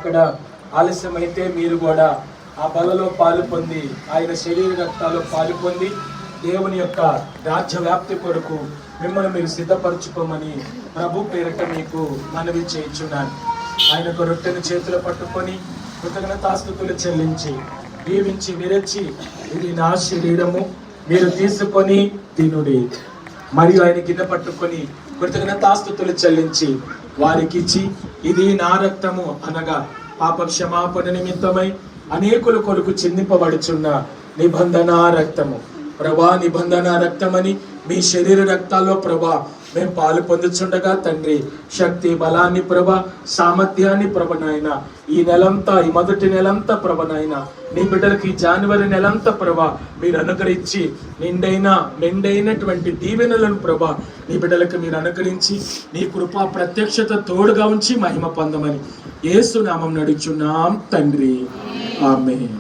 రాకడ ఆలస్యమైతే మీరు కూడా ఆ బలలో పాలు పొంది ఆయన శరీర రక్తాల్లో పాలు పొంది దేవుని యొక్క రాజ్య వ్యాప్తి కొరకు మిమ్మల్ని మీరు సిద్ధపరచుకోమని ప్రభు పేరిట మీకు మనవి చేయించున్నాను. ఆయన రొట్టెను చేతులు పట్టుకొని కృతజ్ఞతాస్తుతులు చెల్లించి దీవించి విరచి, ఇది నా శరీరము, మీరు తీసుకొని తినుడి. మరియు ఆయన గిన్నె పట్టుకొని కృతజ్ఞతాస్తుతులు చెల్లించి వారికి ఇచ్చి, ఇది నా రక్తము, అనగా పాప క్షమాపణ నిమిత్తమై అనేకుల కొరకు చిందింపబడుచున్న నిబంధన రక్తము. ప్రభా, నిబంధన రక్తమని మీ శరీర రక్తాల్లో ప్రభా మేము పాలు పొందుచుండగా తండ్రి, శక్తి బలాన్ని ప్రభా, సామర్థ్యాన్ని ప్రభనైనా ఈ నెలంతా, ఈ మొదటి నెలంతా ప్రభనైనా నీ బిడ్డలకి జనవరి నెలంతా ప్రభా మీరు అనుగ్రహించి నిండైనటువంటి దీవెనలను ప్రభా నీ బిడ్డలకు మీరు అనుగ్రహించి నీ కృపా ప్రత్యక్షత తోడుగా ఉంచి మహిమ పొందమని యేసు నామం నడుచున్నాం తండ్రి. ఆమేన్.